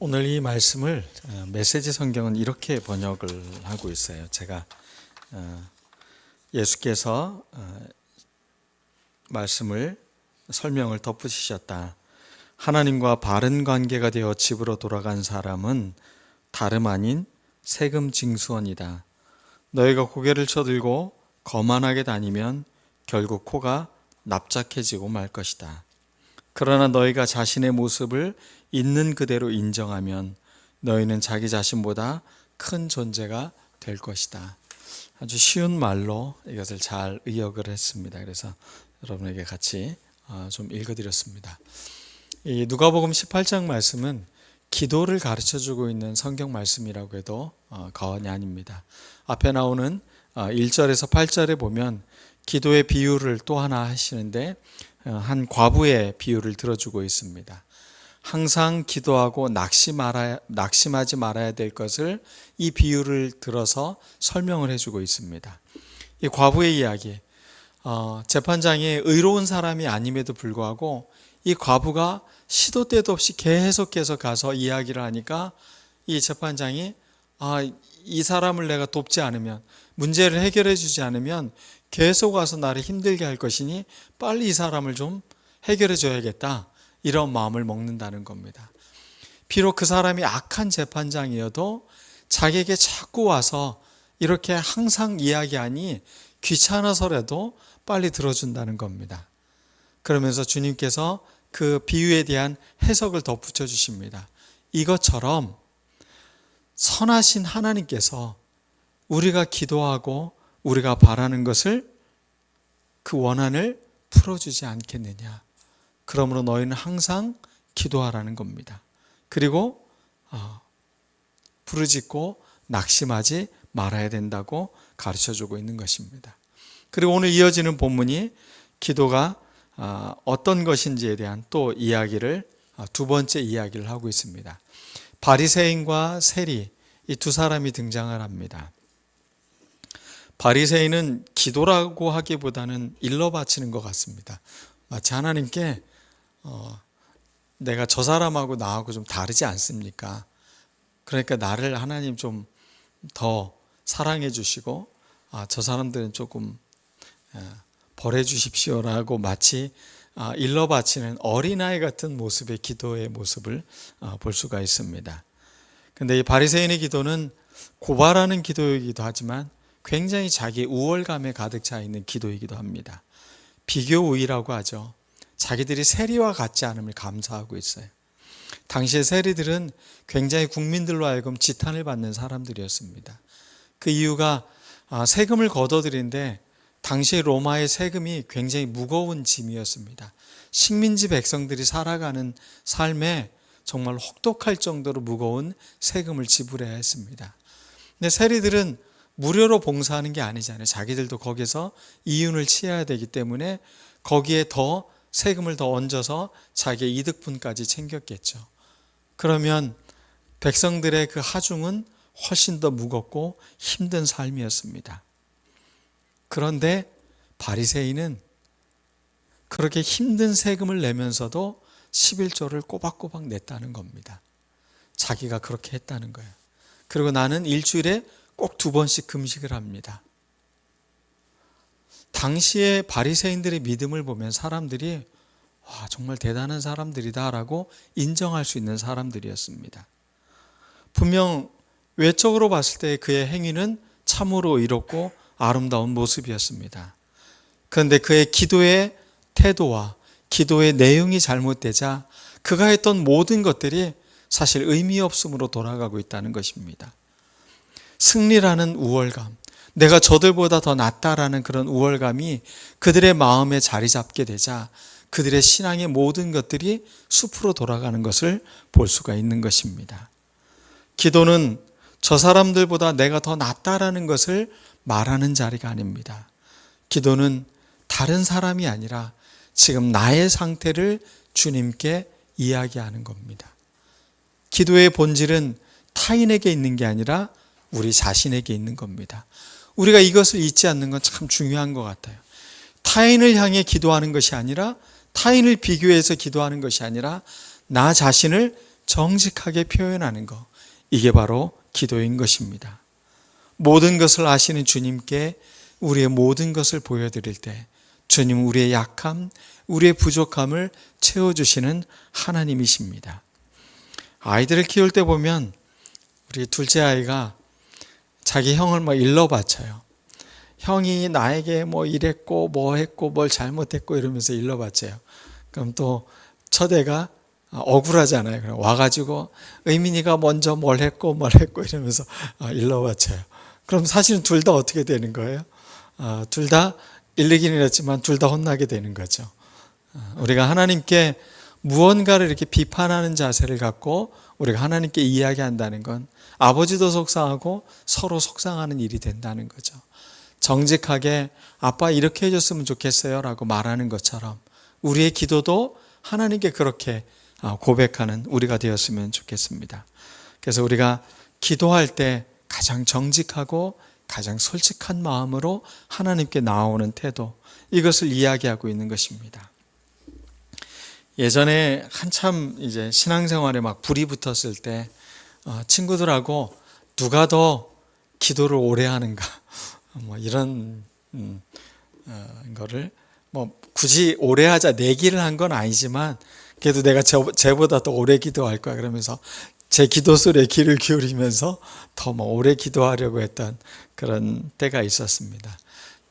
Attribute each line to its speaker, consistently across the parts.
Speaker 1: 오늘 이 말씀을 메시지 성경은 이렇게 번역을 하고 있어요. 제가 예수께서 말씀을 설명을 덧붙이셨다. 하나님과 바른 관계가 되어 집으로 돌아간 사람은 다름 아닌 세금 징수원이다. 너희가 고개를 쳐들고 거만하게 다니면 결국 코가 납작해지고 말 것이다. 그러나 너희가 자신의 모습을 있는 그대로 인정하면 너희는 자기 자신보다 큰 존재가 될 것이다. 아주 쉬운 말로 이것을 잘 의역을 했습니다. 그래서 여러분에게 같이 좀 읽어드렸습니다. 이 누가복음 18장 말씀은 기도를 가르쳐주고 있는 성경 말씀이라고 해도 과언이 아닙니다. 앞에 나오는 1절에서 8절에 보면 기도의 비유를 또 하나 하시는데 한 과부의 비유를 들어주고 있습니다. 항상 기도하고 낙심하지 말아야 될 것을 이 비유를 들어서 설명을 해주고 있습니다. 이 과부의 이야기, 재판장이 의로운 사람이 아님에도 불구하고 이 과부가 시도 때도 없이 계속해서 가서 이야기를 하니까 이 재판장이 이 사람을 내가 돕지 않으면, 문제를 해결해 주지 않으면 계속 와서 나를 힘들게 할 것이니 빨리 이 사람을 좀 해결해 줘야겠다, 이런 마음을 먹는다는 겁니다. 비록 그 사람이 악한 재판장이어도 자기에게 자꾸 와서 이렇게 항상 이야기하니 귀찮아서라도 빨리 들어준다는 겁니다. 그러면서 주님께서 그 비유에 대한 해석을 덧붙여 주십니다. 이것처럼 선하신 하나님께서 우리가 기도하고 우리가 바라는 것을, 그 원한을 풀어주지 않겠느냐. 그러므로 너희는 항상 기도하라는 겁니다. 그리고 부르짖고 낙심하지 말아야 된다고 가르쳐주고 있는 것입니다. 그리고 오늘 이어지는 본문이 기도가 어떤 것인지에 대한 또 이야기를, 두 번째 이야기를 하고 있습니다. 바리새인과 세리, 이 두 사람이 등장을 합니다. 바리새인은 기도라고 하기보다는 일러 바치는 것 같습니다. 마치 하나님께 내가 저 사람하고 나하고 좀 다르지 않습니까? 그러니까 나를 하나님 좀 더 사랑해 주시고 저 사람들은 조금 벌해 주십시오라고 마치 일러 바치는 어린아이 같은 모습의 기도의 모습을 볼 수가 있습니다. 그런데 이 바리새인의 기도는 고발하는 기도이기도 하지만 굉장히 자기 우월감에 가득 차 있는 기도이기도 합니다. 비교우위라고 하죠. 자기들이 세리와 같지 않음을 감사하고 있어요. 당시의 세리들은 굉장히 국민들로 하여금 지탄을 받는 사람들이었습니다. 그 이유가 세금을 걷어들이는데 당시 로마의 세금이 굉장히 무거운 짐이었습니다. 식민지 백성들이 살아가는 삶에 정말 혹독할 정도로 무거운 세금을 지불해야 했습니다. 근데 세리들은 무료로 봉사하는 게 아니잖아요. 자기들도 거기서 이윤을 취해야 되기 때문에 거기에 더 세금을 더 얹어서 자기의 이득분까지 챙겼겠죠. 그러면 백성들의 그 하중은 훨씬 더 무겁고 힘든 삶이었습니다. 그런데 바리새인은 그렇게 힘든 세금을 내면서도 11조를 꼬박꼬박 냈다는 겁니다. 자기가 그렇게 했다는 거예요. 그리고 나는 일주일에 꼭 2번씩 금식을 합니다. 당시의 바리새인들의 믿음을 보면 사람들이 정말 대단한 사람들이다라고 인정할 수 있는 사람들이었습니다. 분명 외적으로 봤을 때 그의 행위는 참으로 의롭고 아름다운 모습이었습니다. 그런데 그의 기도의 태도와 기도의 내용이 잘못되자 그가 했던 모든 것들이 사실 의미 없음으로 돌아가고 있다는 것입니다. 승리라는 우월감, 내가 저들보다 더 낫다라는 그런 우월감이 그들의 마음에 자리 잡게 되자 그들의 신앙의 모든 것들이 숲으로 돌아가는 것을 볼 수가 있는 것입니다. 기도는 저 사람들보다 내가 더 낫다라는 것을 말하는 자리가 아닙니다. 기도는 다른 사람이 아니라 지금 나의 상태를 주님께 이야기하는 겁니다. 기도의 본질은 타인에게 있는 게 아니라 우리 자신에게 있는 겁니다. 우리가 이것을 잊지 않는 건 참 중요한 것 같아요. 타인을 향해 기도하는 것이 아니라, 타인을 비교해서 기도하는 것이 아니라 나 자신을 정직하게 표현하는 것, 이게 바로 기도인 것입니다. 모든 것을 아시는 주님께 우리의 모든 것을 보여드릴 때 주님은 우리의 약함, 우리의 부족함을 채워주시는 하나님이십니다. 아이들을 키울 때 보면 우리 둘째 아이가 자기 형을 일러 바쳐요. 형이 나에게 이랬고 뭐 했고 뭘 잘못했고 이러면서 일러 바쳐요. 그럼 또 첫애가 억울하잖아요. 그럼 와가지고 의민이가 먼저 뭘 했고 이러면서 일러 바쳐요. 그럼 사실은 둘 다 어떻게 되는 거예요? 둘 다 일리기는 했지만 둘 다 혼나게 되는 거죠. 우리가 하나님께 무언가를 이렇게 비판하는 자세를 갖고 우리가 하나님께 이야기한다는 건 아버지도 속상하고 서로 속상하는 일이 된다는 거죠. 정직하게 아빠 이렇게 해줬으면 좋겠어요 라고 말하는 것처럼 우리의 기도도 하나님께 그렇게 고백하는 우리가 되었으면 좋겠습니다. 그래서 우리가 기도할 때 가장 정직하고 가장 솔직한 마음으로 하나님께 나오는 태도, 이것을 이야기하고 있는 것입니다. 예전에 한참 이제 신앙생활에 불이 붙었을 때 친구들하고 누가 더 기도를 오래 하는가 이런 거를 굳이 오래 하자 내기를 한 건 아니지만 그래도 내가 쟤보다 더 오래 기도할 거야 그러면서 제 기도술에 귀를 기울이면서 더 오래 기도하려고 했던 그런 때가 있었습니다.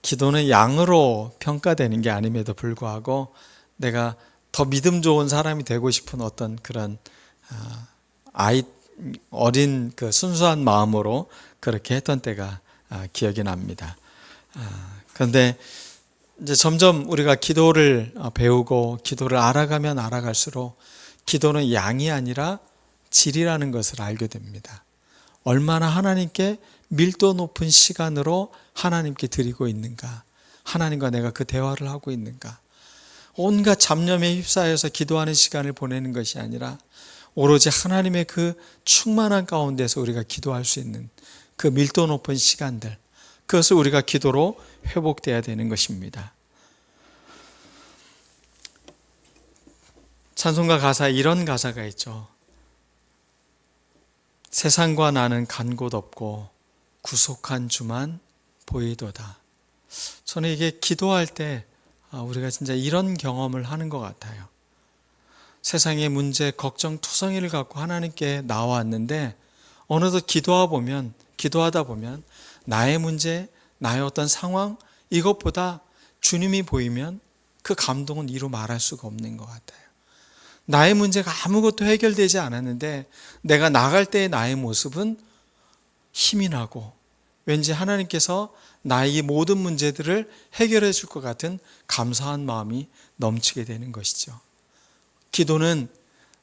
Speaker 1: 기도는 양으로 평가되는 게 아님에도 불구하고 내가 더 믿음 좋은 사람이 되고 싶은 어떤 그런 어린 그 순수한 마음으로 그렇게 했던 때가 기억이 납니다. 그런데 이제 점점 우리가 기도를 배우고 기도를 알아가면 알아갈수록 기도는 양이 아니라 질이라는 것을 알게 됩니다. 얼마나 하나님께 밀도 높은 시간으로 하나님께 드리고 있는가, 하나님과 내가 그 대화를 하고 있는가, 온갖 잡념에 휩싸여서 기도하는 시간을 보내는 것이 아니라 오로지 하나님의 그 충만한 가운데서 우리가 기도할 수 있는 그 밀도 높은 시간들, 그것을 우리가 기도로 회복돼야 되는 것입니다. 찬송가 가사에 이런 가사가 있죠. 세상과 나는 간 곳 없고 구속한 주만 보이도다. 저는 이게 기도할 때 우리가 진짜 이런 경험을 하는 것 같아요. 세상의 문제, 걱정, 투성이를 갖고 하나님께 나왔는데 어느덧 기도하다 보면 나의 문제, 나의 어떤 상황, 이것보다 주님이 보이면 그 감동은 이루 말할 수가 없는 것 같아요. 나의 문제가 아무것도 해결되지 않았는데 내가 나갈 때의 나의 모습은 힘이 나고 왠지 하나님께서 나의 모든 문제들을 해결해 줄 것 같은 감사한 마음이 넘치게 되는 것이죠. 기도는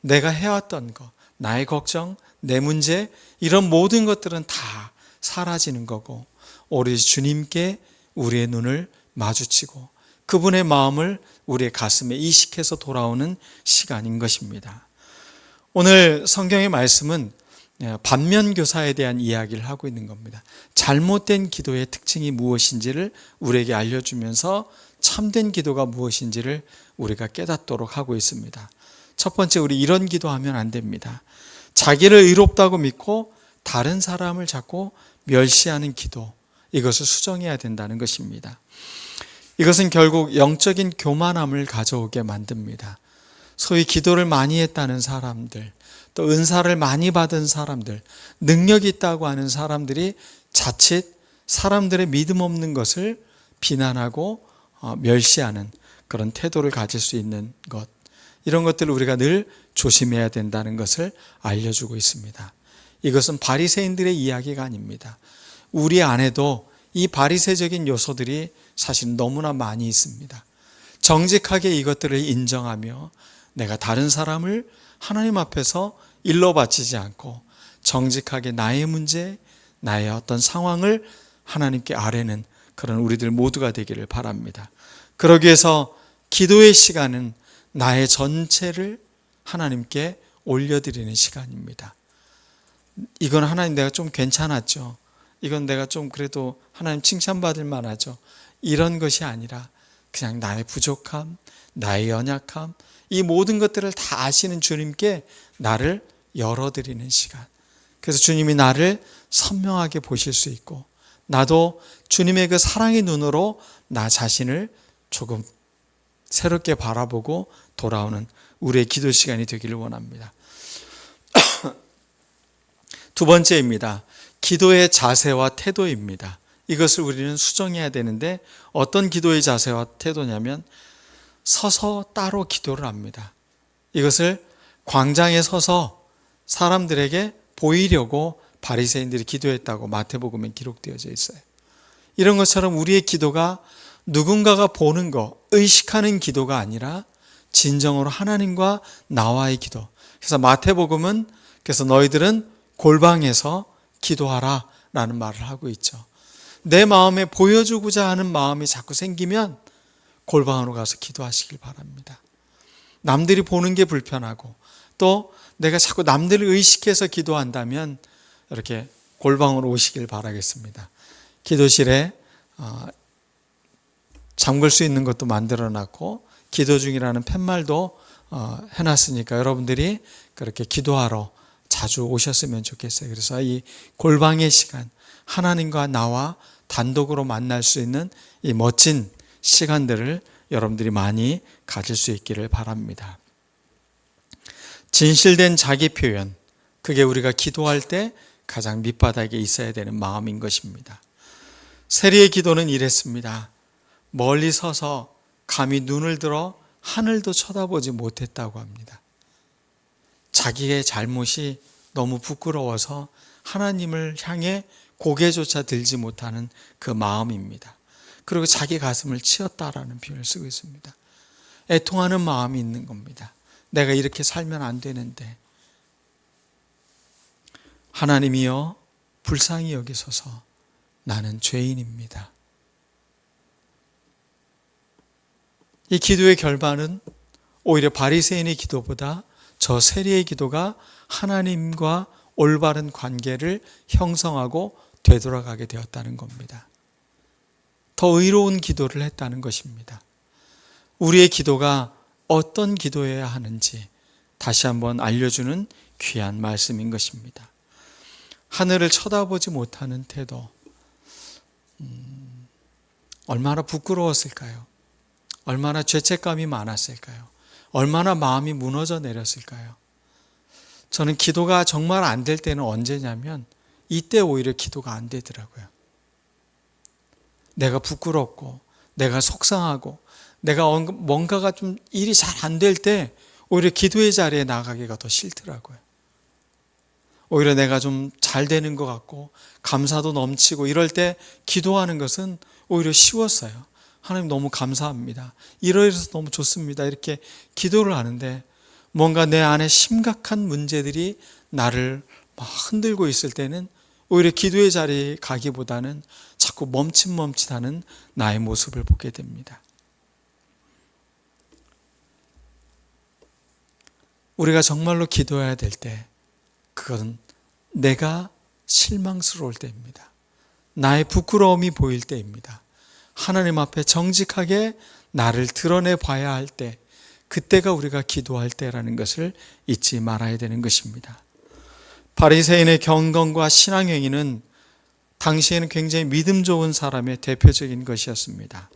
Speaker 1: 내가 해왔던 것, 나의 걱정, 내 문제, 이런 모든 것들은 다 사라지는 거고 오로지 주님께 우리의 눈을 마주치고 그분의 마음을 우리의 가슴에 이식해서 돌아오는 시간인 것입니다. 오늘 성경의 말씀은 반면교사에 대한 이야기를 하고 있는 겁니다. 잘못된 기도의 특징이 무엇인지를 우리에게 알려주면서 참된 기도가 무엇인지를 우리가 깨닫도록 하고 있습니다. 첫 번째, 우리 이런 기도하면 안 됩니다. 자기를 의롭다고 믿고 다른 사람을 자꾸 멸시하는 기도, 이것을 수정해야 된다는 것입니다. 이것은 결국 영적인 교만함을 가져오게 만듭니다. 소위 기도를 많이 했다는 사람들, 또 은사를 많이 받은 사람들, 능력이 있다고 하는 사람들이 자칫 사람들의 믿음 없는 것을 비난하고 멸시하는 그런 태도를 가질 수 있는 것, 이런 것들을 우리가 늘 조심해야 된다는 것을 알려주고 있습니다. 이것은 바리새인들의 이야기가 아닙니다. 우리 안에도 이 바리새적인 요소들이 사실 너무나 많이 있습니다. 정직하게 이것들을 인정하며 내가 다른 사람을 하나님 앞에서 일러 바치지 않고 정직하게 나의 문제, 나의 어떤 상황을 하나님께 아뢰는 그런 우리들 모두가 되기를 바랍니다. 그러기 위해서 기도의 시간은 나의 전체를 하나님께 올려드리는 시간입니다. 이건 하나님 내가 좀 괜찮았죠. 이건 내가 좀 그래도 하나님 칭찬받을 만하죠. 이런 것이 아니라 그냥 나의 부족함, 나의 연약함, 이 모든 것들을 다 아시는 주님께 나를 열어드리는 시간. 그래서 주님이 나를 선명하게 보실 수 있고 나도 주님의 그 사랑의 눈으로 나 자신을 조금 새롭게 바라보고 돌아오는 우리의 기도 시간이 되기를 원합니다. 두 번째입니다. 기도의 자세와 태도입니다. 이것을 우리는 수정해야 되는데 어떤 기도의 자세와 태도냐면 서서 따로 기도를 합니다. 이것을 광장에 서서 사람들에게 보이려고 바리새인들이 기도했다고 마태복음에 기록되어져 있어요. 이런 것처럼 우리의 기도가 누군가가 보는 거, 의식하는 기도가 아니라 진정으로 하나님과 나와의 기도. 그래서 마태복음은 그래서 너희들은 골방에서 기도하라 라는 말을 하고 있죠. 내 마음에 보여주고자 하는 마음이 자꾸 생기면 골방으로 가서 기도하시길 바랍니다. 남들이 보는 게 불편하고 또 내가 자꾸 남들을 의식해서 기도한다면 이렇게 골방으로 오시길 바라겠습니다. 기도실에 잠글 수 있는 것도 만들어놨고 기도 중이라는 팻말도 해놨으니까 여러분들이 그렇게 기도하러 자주 오셨으면 좋겠어요. 그래서 이 골방의 시간, 하나님과 나와 단독으로 만날 수 있는 이 멋진 시간들을 여러분들이 많이 가질 수 있기를 바랍니다. 진실된 자기 표현, 그게 우리가 기도할 때 가장 밑바닥에 있어야 되는 마음인 것입니다. 세리의 기도는 이랬습니다. 멀리 서서 감히 눈을 들어 하늘도 쳐다보지 못했다고 합니다. 자기의 잘못이 너무 부끄러워서 하나님을 향해 고개조차 들지 못하는 그 마음입니다. 그리고 자기 가슴을 치었다라는 표현을 쓰고 있습니다. 애통하는 마음이 있는 겁니다. 내가 이렇게 살면 안 되는데 하나님이여 불쌍히 여기소서 나는 죄인입니다. 이 기도의 결과는 오히려 바리새인의 기도보다 저 세리의 기도가 하나님과 올바른 관계를 형성하고 되돌아가게 되었다는 겁니다. 더 의로운 기도를 했다는 것입니다. 우리의 기도가 어떤 기도여야 하는지 다시 한번 알려주는 귀한 말씀인 것입니다. 하늘을 쳐다보지 못하는 태도, 얼마나 부끄러웠을까요? 얼마나 죄책감이 많았을까요? 얼마나 마음이 무너져 내렸을까요? 저는 기도가 정말 안 될 때는 언제냐면 이때 오히려 기도가 안 되더라고요. 내가 부끄럽고 내가 속상하고 내가 뭔가가 좀 일이 잘 안 될 때 오히려 기도의 자리에 나가기가 더 싫더라고요. 오히려 내가 좀 잘 되는 것 같고 감사도 넘치고 이럴 때 기도하는 것은 오히려 쉬웠어요. 하나님 너무 감사합니다. 이러해서 너무 좋습니다. 이렇게 기도를 하는데 뭔가 내 안에 심각한 문제들이 나를 막 흔들고 있을 때는 오히려 기도의 자리에 가기보다는 자꾸 멈칫멈칫하는 나의 모습을 보게 됩니다. 우리가 정말로 기도해야 될 때 그건 내가 실망스러울 때입니다. 나의 부끄러움이 보일 때입니다. 하나님 앞에 정직하게 나를 드러내 봐야 할 때, 그때가 우리가 기도할 때라는 것을 잊지 말아야 되는 것입니다. 바리새인의 경건과 신앙행위는 당시에는 굉장히 믿음 좋은 사람의 대표적인 것이었습니다.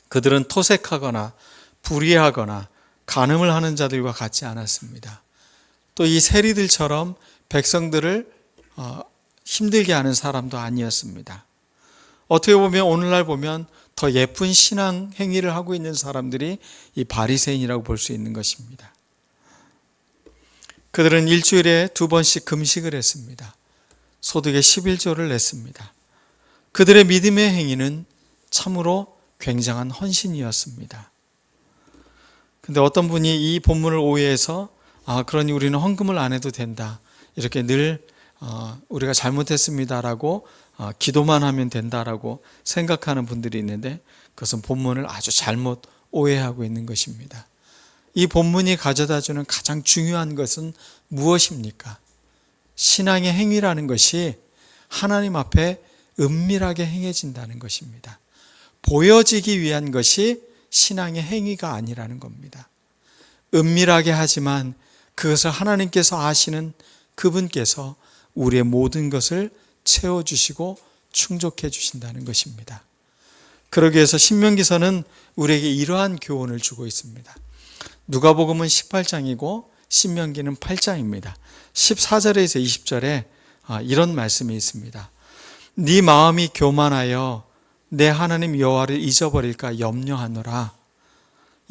Speaker 1: 그들은 토색하거나 불의하거나 간음을 하는 자들과 같지 않았습니다. 또 이 세리들처럼 백성들을 힘들게 하는 사람도 아니었습니다. 어떻게 보면 오늘날 보면 더 예쁜 신앙 행위를 하고 있는 사람들이 이 바리새인이라고 볼 수 있는 것입니다. 그들은 일주일에 2번씩 금식을 했습니다. 소득의 11조를 냈습니다. 그들의 믿음의 행위는 참으로 굉장한 헌신이었습니다. 근데 어떤 분이 이 본문을 오해해서 그러니 우리는 헌금을 안 해도 된다. 이렇게 늘 우리가 잘못했습니다라고 기도만 하면 된다라고 생각하는 분들이 있는데 그것은 본문을 아주 잘못 오해하고 있는 것입니다. 이 본문이 가져다주는 가장 중요한 것은 무엇입니까? 신앙의 행위라는 것이 하나님 앞에 은밀하게 행해진다는 것입니다. 보여지기 위한 것이 신앙의 행위가 아니라는 겁니다. 은밀하게 하지만 그것을 하나님께서 아시는 그분께서 우리의 모든 것을 채워주시고 충족해 주신다는 것입니다. 그러기 위해서 신명기서는 우리에게 이러한 교훈을 주고 있습니다. 누가복음은 18장이고 신명기는 8장입니다. 14절에서 20절에 이런 말씀이 있습니다. 네 마음이 교만하여 내 하나님 여호와를 잊어버릴까 염려하노라.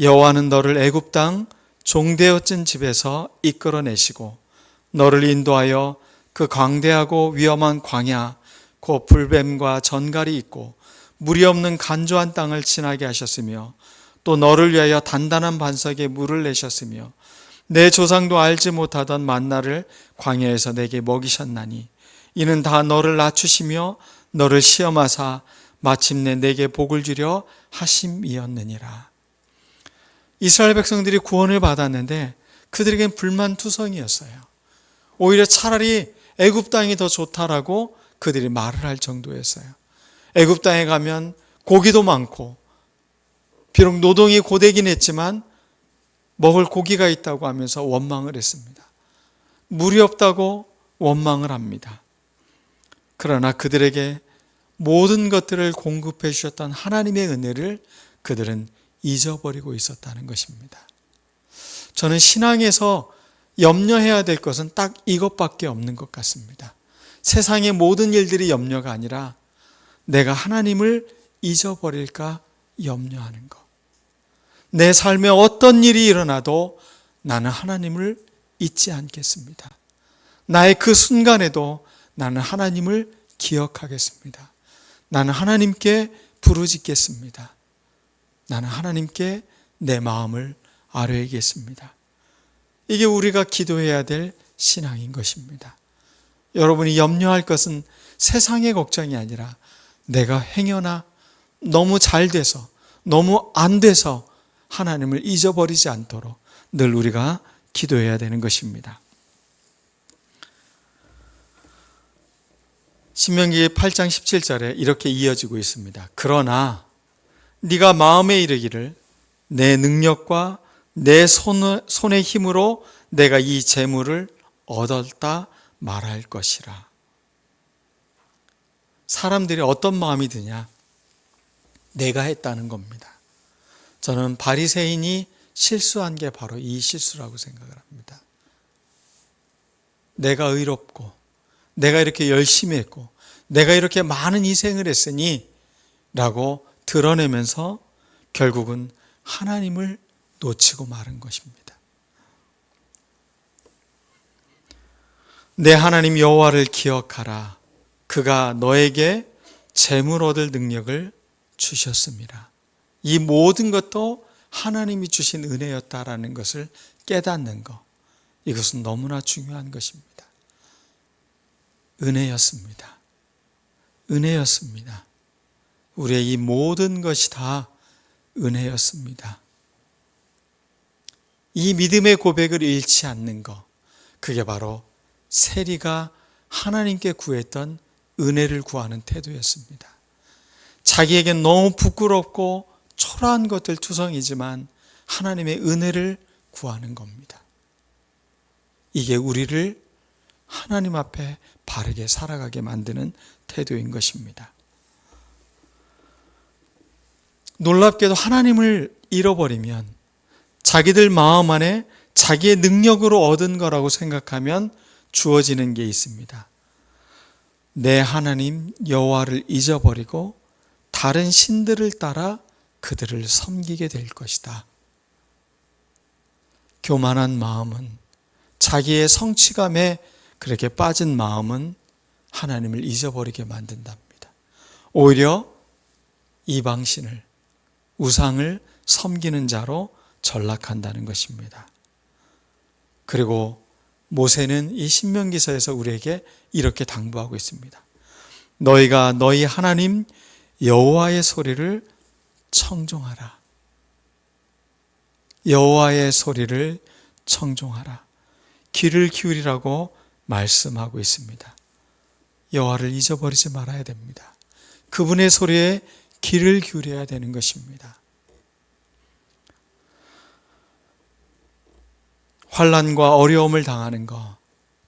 Speaker 1: 여호와는 너를 애굽 땅 종되어진 집에서 이끌어내시고 너를 인도하여 그 광대하고 위험한 광야 곧 불뱀과 전갈이 있고 물이 없는 간조한 땅을 지나게 하셨으며 또 너를 위하여 단단한 반석에 물을 내셨으며 내 조상도 알지 못하던 만나를 광야에서 내게 먹이셨나니 이는 다 너를 낮추시며 너를 시험하사 마침내 내게 복을 주려 하심이었느니라. 이스라엘 백성들이 구원을 받았는데 그들에겐 불만투성이었어요. 오히려 차라리 애굽 땅이 더 좋다라고 그들이 말을 할 정도였어요. 애굽 땅에 가면 고기도 많고 비록 노동이 고되긴 했지만 먹을 고기가 있다고 하면서 원망을 했습니다. 물이 없다고 원망을 합니다. 그러나 그들에게 모든 것들을 공급해 주셨던 하나님의 은혜를 그들은 잊어버리고 있었다는 것입니다. 저는 신앙에서 염려해야 될 것은 딱 이것밖에 없는 것 같습니다. 세상의 모든 일들이 염려가 아니라 내가 하나님을 잊어버릴까 염려하는 것. 내 삶에 어떤 일이 일어나도 나는 하나님을 잊지 않겠습니다. 나의 그 순간에도 나는 하나님을 기억하겠습니다. 나는 하나님께 부르짖겠습니다. 나는 하나님께 내 마음을 아뢰겠습니다. 이게 우리가 기도해야 될 신앙인 것입니다. 여러분이 염려할 것은 세상의 걱정이 아니라 내가 행여나 너무 잘 돼서 너무 안 돼서 하나님을 잊어버리지 않도록 늘 우리가 기도해야 되는 것입니다. 신명기 8장 17절에 이렇게 이어지고 있습니다. 그러나 네가 마음에 이르기를 내 능력과 내 손의 힘으로 내가 이 재물을 얻었다 말할 것이라. 사람들이 어떤 마음이 드냐? 내가 했다는 겁니다. 저는 바리새인이 실수한 게 바로 이 실수라고 생각을 합니다. 내가 의롭고 내가 이렇게 열심히 했고 내가 이렇게 많은 희생을 했으니 라고 드러내면서 결국은 하나님을 놓치고 마른 것입니다. 내 하나님 여호와를 기억하라. 그가 너에게 재물 얻을 능력을 주셨습니다. 이 모든 것도 하나님이 주신 은혜였다라는 것을 깨닫는 것. 이것은 너무나 중요한 것입니다. 은혜였습니다. 은혜였습니다. 우리의 이 모든 것이 다 은혜였습니다. 이 믿음의 고백을 잃지 않는 것, 그게 바로 세리가 하나님께 구했던 은혜를 구하는 태도였습니다. 자기에겐 너무 부끄럽고 초라한 것들 투성이지만 하나님의 은혜를 구하는 겁니다. 이게 우리를 하나님 앞에 바르게 살아가게 만드는 태도인 것입니다. 놀랍게도 하나님을 잃어버리면 자기들 마음 안에 자기의 능력으로 얻은 거라고 생각하면 주어지는 게 있습니다. 내 하나님 여호와를 잊어버리고 다른 신들을 따라 그들을 섬기게 될 것이다. 교만한 마음은, 자기의 성취감에 그렇게 빠진 마음은 하나님을 잊어버리게 만든답니다. 오히려 이방신을, 우상을 섬기는 자로 전락한다는 것입니다. 그리고 모세는 이 신명기서에서 우리에게 이렇게 당부하고 있습니다. 너희가 너희 하나님 여호와의 소리를 청종하라. 여호와의 소리를 청종하라. 귀를 기울이라고 말씀하고 있습니다. 여호와를 잊어버리지 말아야 됩니다. 그분의 소리에 귀를 기울여야 되는 것입니다. 환난과 어려움을 당하는 것,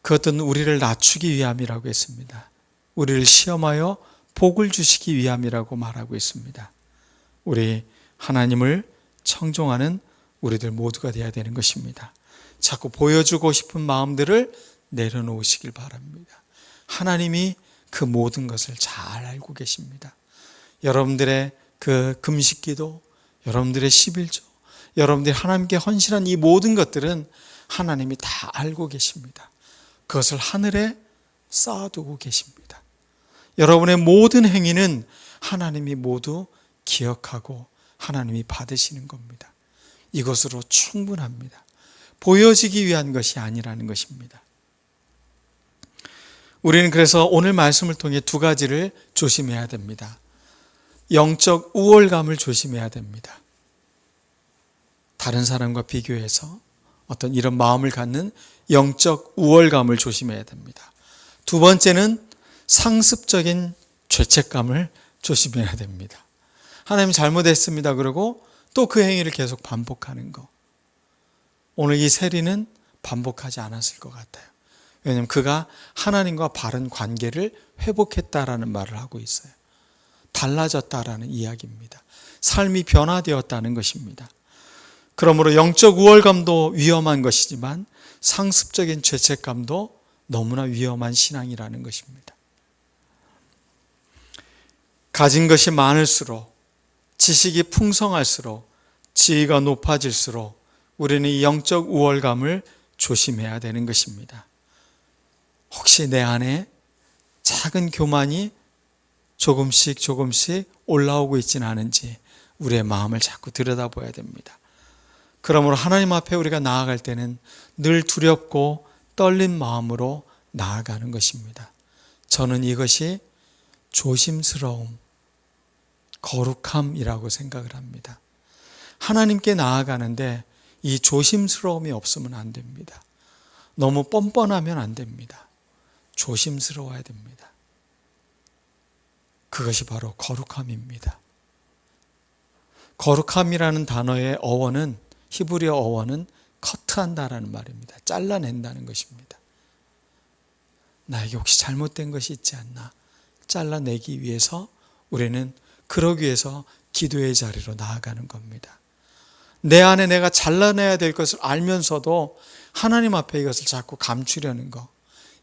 Speaker 1: 그것은 우리를 낮추기 위함이라고 했습니다. 우리를 시험하여 복을 주시기 위함이라고 말하고 있습니다. 우리 하나님을 청종하는 우리들 모두가 되어야 되는 것입니다. 자꾸 보여주고 싶은 마음들을 내려놓으시길 바랍니다. 하나님이 그 모든 것을 잘 알고 계십니다. 여러분들의 그 금식기도, 여러분들의 11조, 여러분들이 하나님께 헌신한 이 모든 것들은 하나님이 다 알고 계십니다. 그것을 하늘에 쌓아두고 계십니다. 여러분의 모든 행위는 하나님이 모두 기억하고 하나님이 받으시는 겁니다. 이것으로 충분합니다. 보여지기 위한 것이 아니라는 것입니다. 우리는 그래서 오늘 말씀을 통해 두 가지를 조심해야 됩니다. 영적 우월감을 조심해야 됩니다. 다른 사람과 비교해서 어떤 이런 마음을 갖는 영적 우월감을 조심해야 됩니다. 두 번째는 상습적인 죄책감을 조심해야 됩니다. 하나님 잘못했습니다. 그러고 또 그 행위를 계속 반복하는 거. 오늘 이 세리는 반복하지 않았을 것 같아요. 왜냐하면 그가 하나님과 바른 관계를 회복했다라는 말을 하고 있어요. 달라졌다라는 이야기입니다. 삶이 변화되었다는 것입니다. 그러므로 영적 우월감도 위험한 것이지만 상습적인 죄책감도 너무나 위험한 신앙이라는 것입니다. 가진 것이 많을수록, 지식이 풍성할수록, 지위가 높아질수록 우리는 이 영적 우월감을 조심해야 되는 것입니다. 혹시 내 안에 작은 교만이 조금씩 올라오고 있지는 않은지 우리의 마음을 자꾸 들여다봐야 됩니다. 그러므로 하나님 앞에 우리가 나아갈 때는 늘 두렵고 떨린 마음으로 나아가는 것입니다. 저는 이것이 조심스러움, 거룩함이라고 생각을 합니다. 하나님께 나아가는데 이 조심스러움이 없으면 안 됩니다. 너무 뻔뻔하면 안 됩니다. 조심스러워야 됩니다. 그것이 바로 거룩함입니다. 거룩함이라는 단어의 어원은, 히브리어 어원은 커트한다라는 말입니다. 잘라낸다는 것입니다. 나에게 혹시 잘못된 것이 있지 않나 잘라내기 위해서 우리는 그러기 위해서 기도의 자리로 나아가는 겁니다. 내 안에 내가 잘라내야 될 것을 알면서도 하나님 앞에 이것을 자꾸 감추려는 것,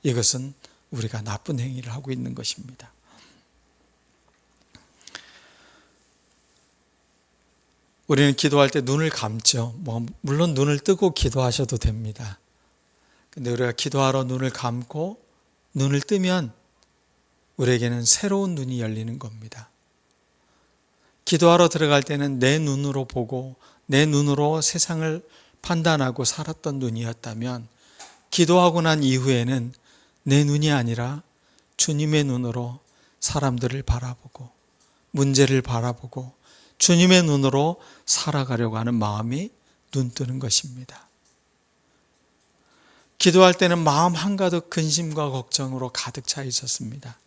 Speaker 1: 이것은 우리가 나쁜 행위를 하고 있는 것입니다. 우리는 기도할 때 눈을 감죠. 물론 눈을 뜨고 기도하셔도 됩니다. 근데 우리가 기도하러 눈을 감고 눈을 뜨면 우리에게는 새로운 눈이 열리는 겁니다. 기도하러 들어갈 때는 내 눈으로 보고 내 눈으로 세상을 판단하고 살았던 눈이었다면 기도하고 난 이후에는 내 눈이 아니라 주님의 눈으로 사람들을 바라보고 문제를 바라보고 주님의 눈으로 살아가려고 하는 마음이 눈뜨는 것입니다. 기도할 때는 마음 한가득 근심과 걱정으로 가득 차 있었습니다.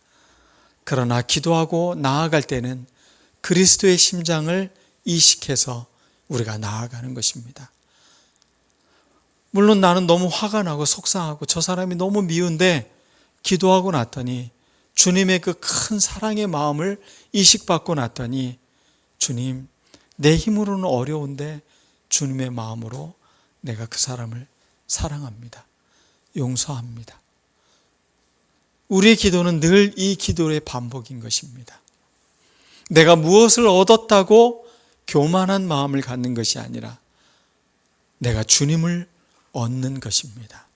Speaker 1: 그러나 기도하고 나아갈 때는 그리스도의 심장을 이식해서 우리가 나아가는 것입니다. 물론 나는 너무 화가 나고 속상하고 저 사람이 너무 미운데 기도하고 났더니 주님의 그 큰 사랑의 마음을 이식받고 났더니 주님, 내 힘으로는 어려운데 주님의 마음으로 내가 그 사람을 사랑합니다. 용서합니다. 우리의 기도는 늘 이 기도의 반복인 것입니다. 내가 무엇을 얻었다고 교만한 마음을 갖는 것이 아니라 내가 주님을 얻는 것입니다.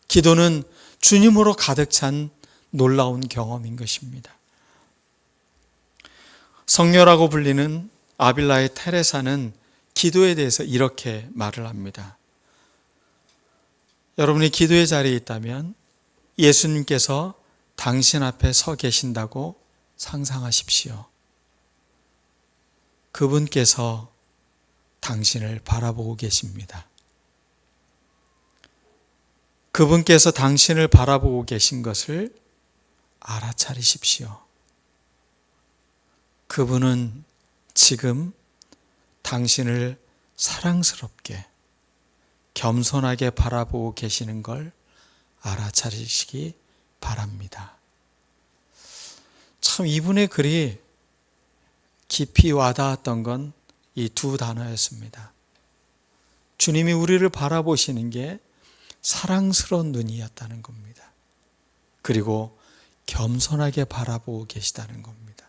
Speaker 1: 기도는 주님으로 가득 찬 놀라운 경험인 것입니다. 성녀라고 불리는 아빌라의 테레사는 기도에 대해서 이렇게 말을 합니다. 여러분이 기도의 자리에 있다면 예수님께서 당신 앞에 서 계신다고 상상하십시오. 그분께서 당신을 바라보고 계십니다. 그분께서 당신을 바라보고 계신 것을 알아차리십시오. 그분은 지금 당신을 사랑스럽게, 겸손하게 바라보고 계시는 걸 알아차리시기 바랍니다. 참 이분의 글이 깊이 와닿았던 건 이 두 단어였습니다. 주님이 우리를 바라보시는 게 사랑스러운 눈이었다는 겁니다. 그리고 겸손하게 바라보고 계시다는 겁니다.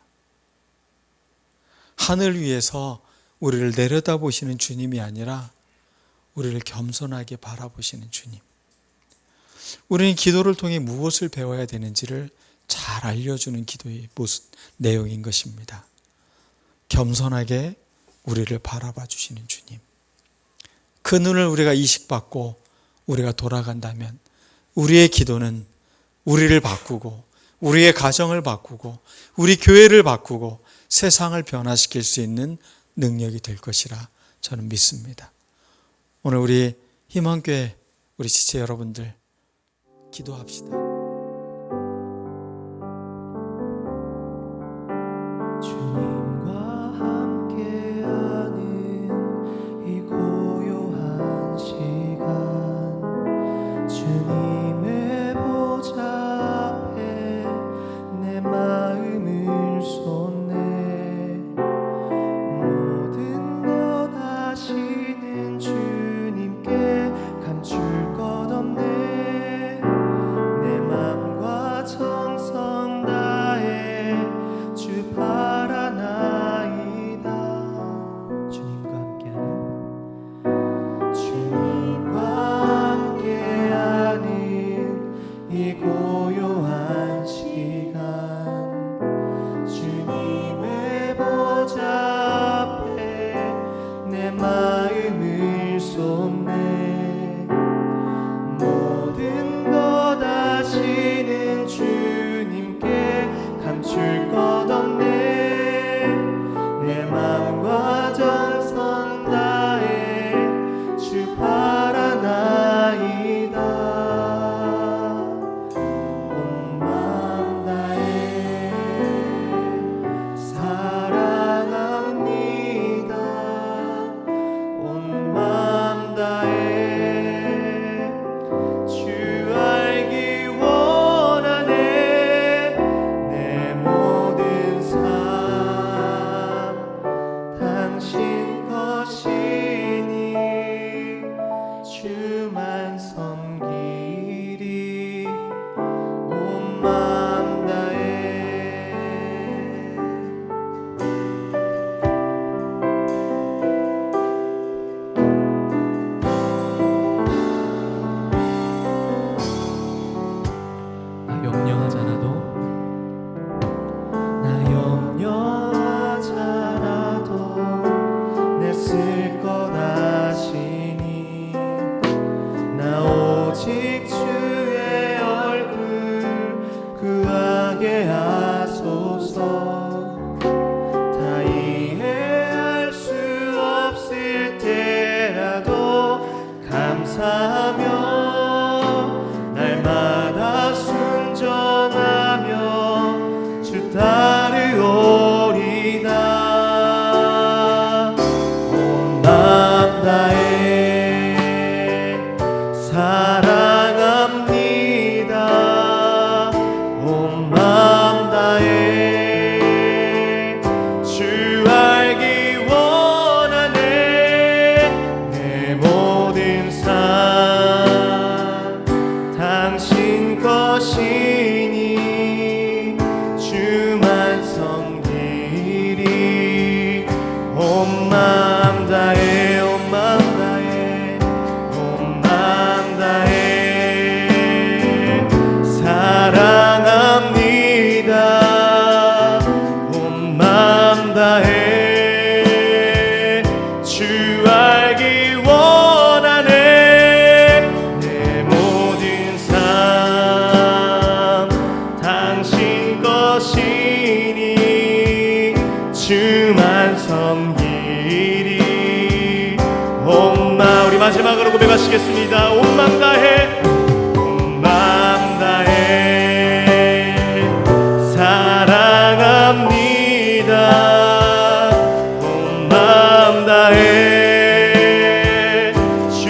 Speaker 1: 하늘 위에서 우리를 내려다보시는 주님이 아니라 우리를 겸손하게 바라보시는 주님. 우리는 기도를 통해 무엇을 배워야 되는지를 잘 알려주는 기도의 내용인 것입니다. 겸손하게 우리를 바라봐 주시는 주님. 그 눈을 우리가 이식받고 우리가 돌아간다면 우리의 기도는 우리를 바꾸고 우리의 가정을 바꾸고 우리 교회를 바꾸고 세상을 변화시킬 수 있는 능력이 될 것이라 저는 믿습니다. 오늘 우리 희망교회 우리 지체 여러분들 기도합시다.
Speaker 2: 주님과 함께하는 이 고요한 시간, 주님의 보좌 앞에 내 마음을 쏟네. 모든 것 아시는 주님께 감출 것 없네. 내 맘과 정성 다해 주 바라나이다. 주님과 함께하는 이 고요한 시간, 주님의 보좌 앞에 내 마음을 쏟네. 모든 것 아시는 주님께 감출 것 없네. 내 마음과 정성 다해 주 바라나이다. 온 마음 다해 사랑합니다. 온 마음 다해 주 알기 원하네. 내 모든 삶 당신 것이니 주만 섬기리. 온 마음 다해. 나 염려하잖아도 내 쓸 것 아시니. 나 오직 주의 얼굴 구하게 하소서. 다 이해할 수 없을 때라도 감사하며 날마다 순종하며 주 따르오리다. 온 마음 다해 사랑합니다. 온 마음 다해 주 알기 원하네. 내 모든 삶 당신 것이니 주만 섬기리. 온 마음 다해 온 마음 다해 온 마음 다해 사랑합니다. 온 마음 다해 주 알기 원하네. 내 모든 삶 당신 것이니 주만 섬기리. 온 마음, 우리 마지막으로 고백하시겠습니다. 온 마음 다해 온 마음 다해 사랑합니다. 온 마음 다해 주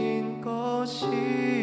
Speaker 3: 주신 것이